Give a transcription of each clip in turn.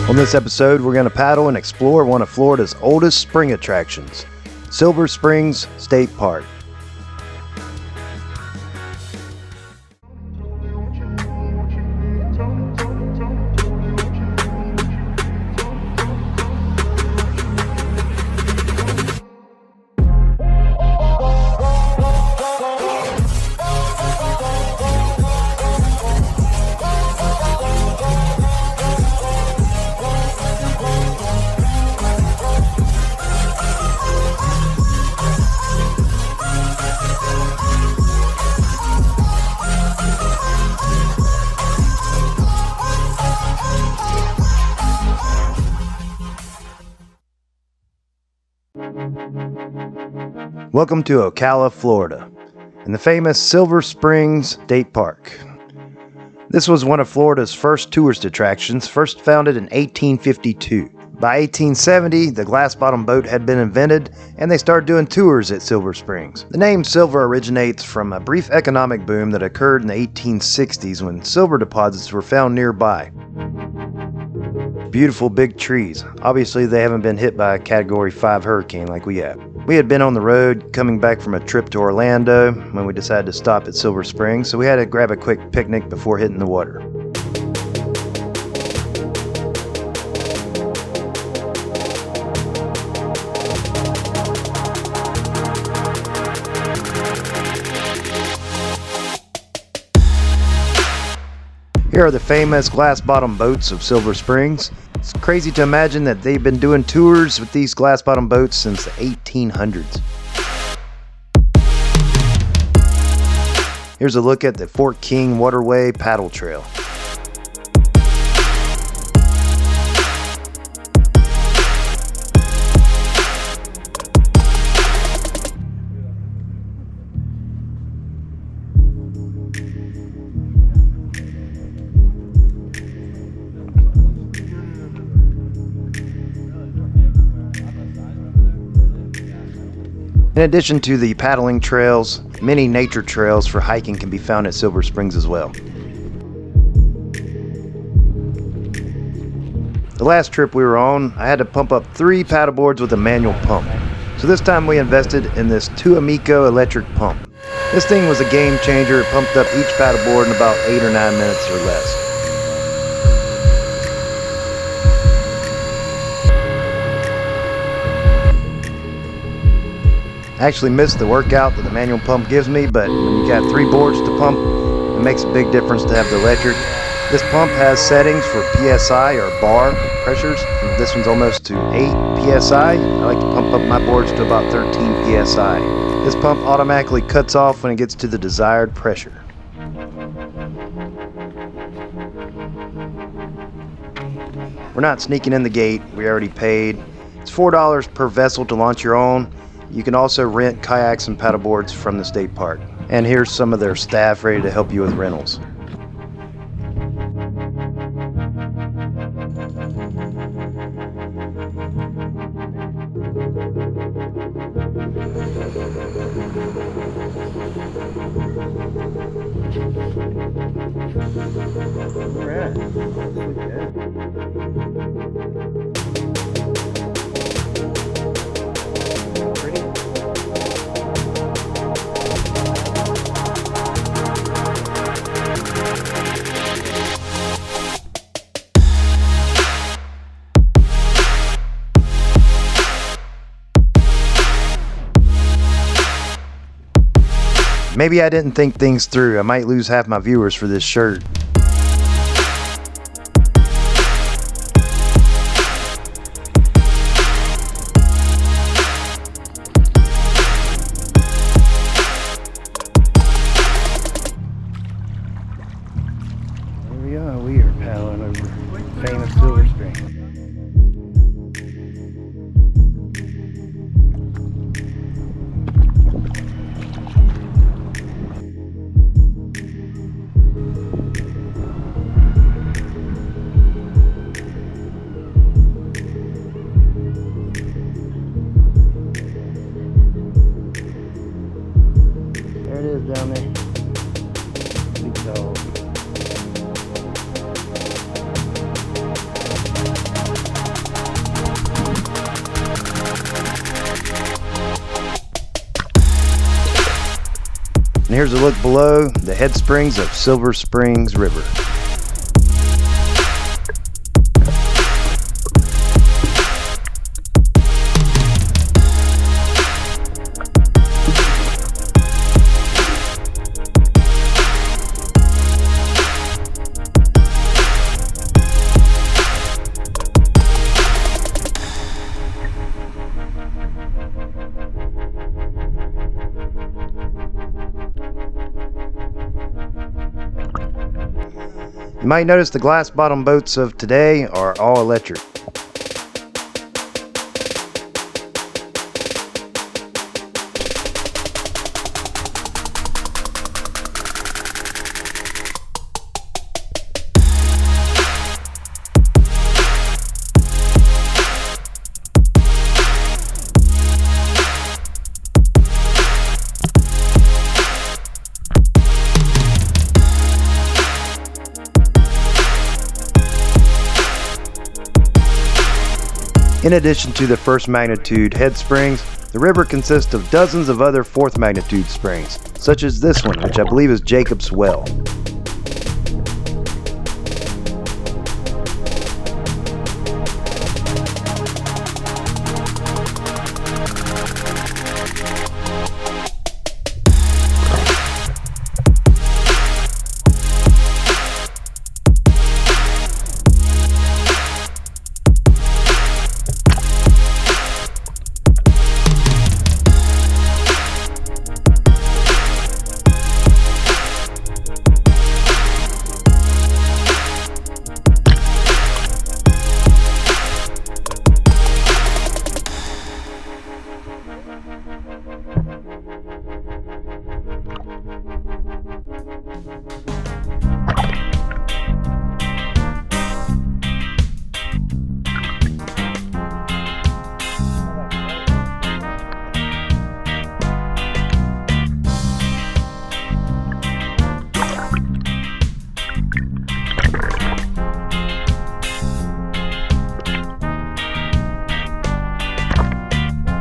On this episode, we're going to paddle and explore one of Florida's oldest spring attractions, Silver Springs State Park. Welcome to Ocala, Florida, in the famous Silver Springs State Park. This was one of Florida's first tourist attractions, first founded in 1852. By 1870, the glass-bottom boat had been invented, and they started doing tours at Silver Springs. The name Silver originates from a brief economic boom that occurred in the 1860s when silver deposits were found nearby. Beautiful big trees. Obviously, they haven't been hit by a Category 5 hurricane like we have. We had been on the road coming back from a trip to Orlando when we decided to stop at Silver Springs, so we had to grab a quick picnic before hitting the water. Here are the famous glass-bottom boats of Silver Springs. It's crazy to imagine that they've been doing tours with these glass-bottom boats since the 1800s. Here's a look at the Fort King Waterway Paddle Trail. In addition to the paddling trails, many nature trails for hiking can be found at Silver Springs as well. The last trip we were on, I had to pump up 3 paddleboards with a manual pump. So this time we invested in this 2 Amico electric pump. This thing was a game changer. It pumped up each paddleboard in about 8 or 9 minutes or less. I actually missed the workout that the manual pump gives me, but when you got 3 boards to pump, it makes a big difference to have the electric. This pump has settings for PSI or bar pressures. This one's almost to 8 PSI. I like to pump up my boards to about 13 PSI. This pump automatically cuts off when it gets to the desired pressure. We're not sneaking in the gate. We already paid. It's $4 per vessel to launch your own. You can also rent kayaks and paddleboards from the state park. And here's some of their staff ready to help you with rentals. Maybe I didn't think things through. I might lose half my viewers for this shirt. Here we are. We are paddling over famous Silver Springs. down there. Big dog. here's a look below the headsprings of Silver Springs River. You might notice the glass bottom boats of today are all electric. In addition to the first magnitude head springs, the river consists of dozens of other fourth magnitude springs, such as this one, which I believe is Jacob's Well.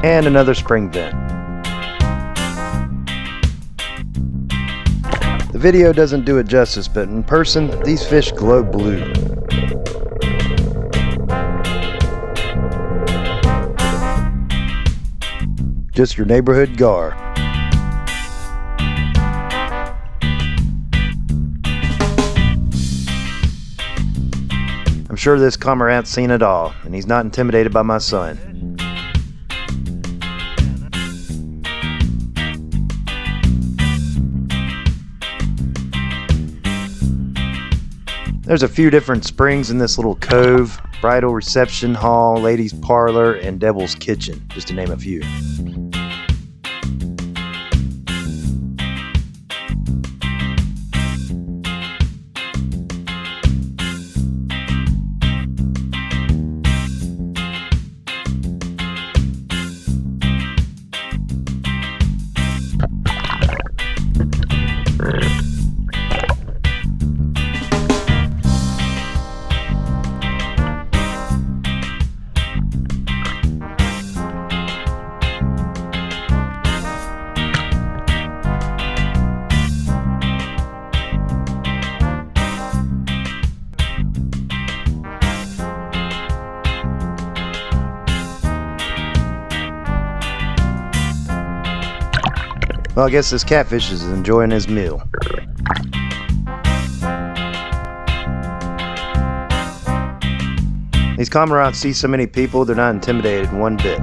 And another spring vent. The video doesn't do it justice, but in person, these fish glow blue. Just your neighborhood gar. I'm sure this cormorant's seen it all, and he's not intimidated by my son. There's a few different springs in this little cove: bridal reception hall, ladies parlor, and devil's kitchen, just to name a few. Well, I guess this catfish is enjoying his meal. These cormorants see so many people, they're not intimidated one bit.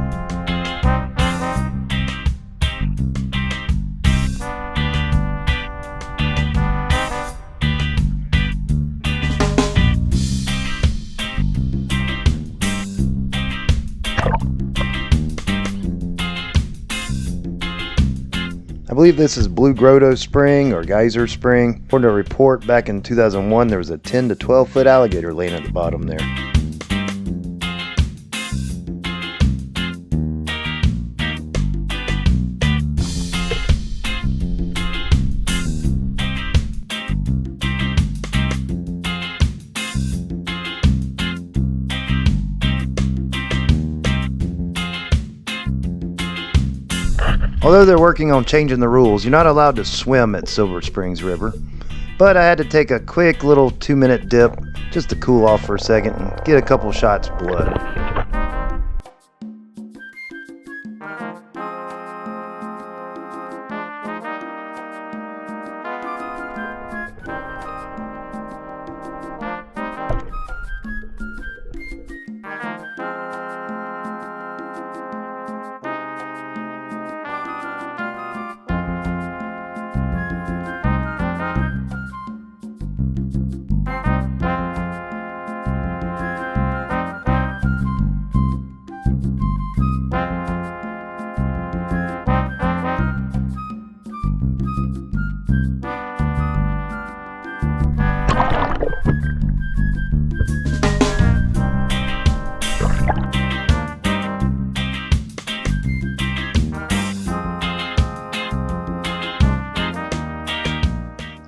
I believe this is Blue Grotto Spring or Geyser Spring. According to a report back in 2001, there was a 10 to 12 foot alligator laying at the bottom there. Although they're working on changing the rules, you're not allowed to swim at Silver Springs River. But I had to take a quick little 2-minute dip just to cool off for a second and get a couple shots of blood.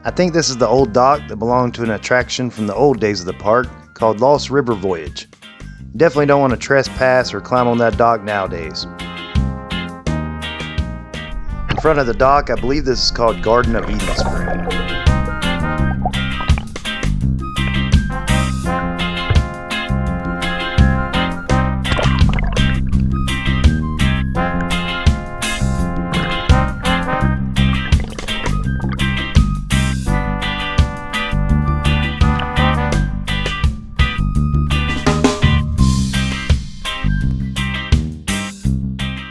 I think this is the old dock that belonged to an attraction from the old days of the park called Lost River Voyage. You definitely don't want to trespass or climb on that dock nowadays. In front of the dock, I believe this is called Garden of Eden Spring.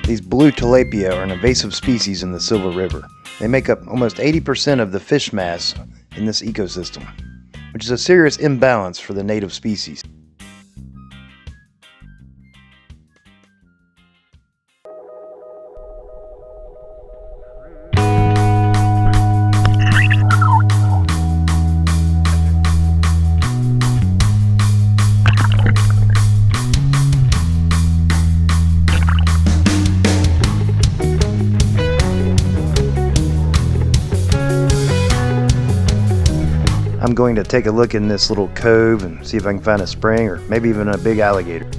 These blue tilapia are an invasive species in the Silver River. They make up almost 80% of the fish mass in this ecosystem, which is a serious imbalance for the native species. I'm going to take a look in this little cove and see if I can find a spring or maybe even a big alligator.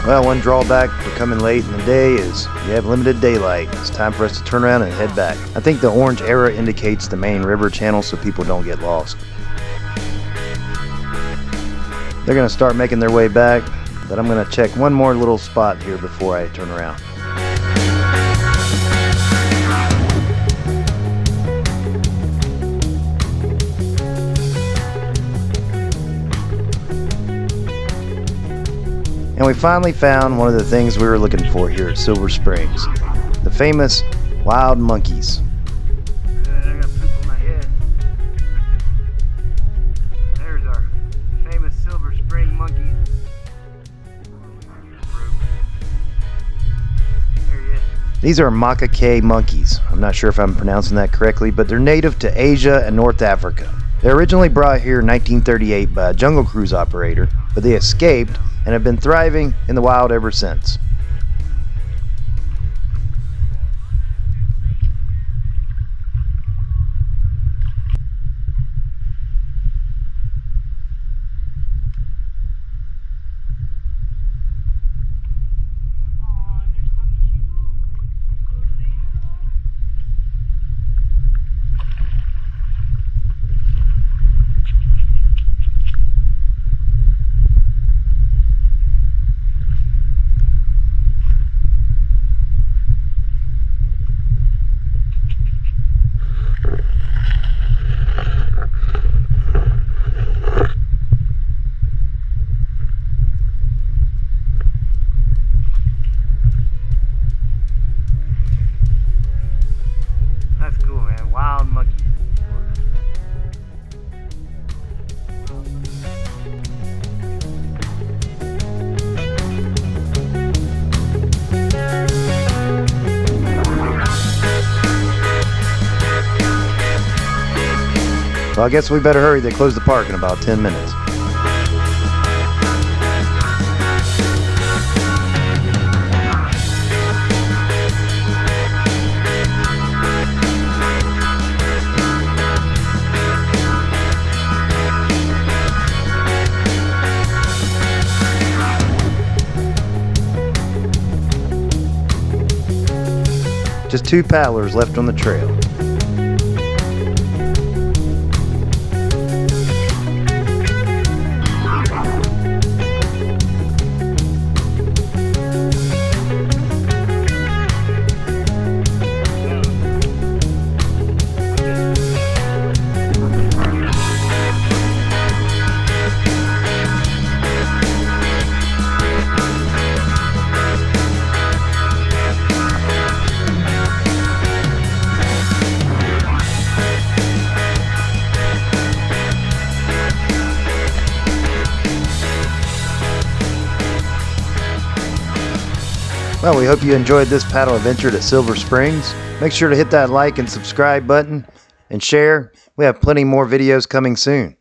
Well, one drawback for coming late in the day is you have limited daylight. It's time for us to turn around and head back. I think the orange arrow indicates the main river channel so people don't get lost. They're going to start making their way back, but I'm going to check one more little spot here before I turn around. And we finally found one of the things we were looking for here at Silver Springs, the famous wild monkeys. I got poop on my head. There's our famous Silver Spring monkey. There he is. These are macaque monkeys. I'm not sure if I'm pronouncing that correctly, but they're native to Asia and North Africa. They were originally brought here in 1938 by a jungle cruise operator, but they escaped and have been thriving in the wild ever since. That's cool, man. Wild monkeys. Well, I guess we better hurry. They close the park in about 10 minutes. Just 2 paddlers left on the trail. Well, we hope you enjoyed this paddle adventure to Silver Springs. Make sure to hit that like and subscribe button and share. We have plenty more videos coming soon.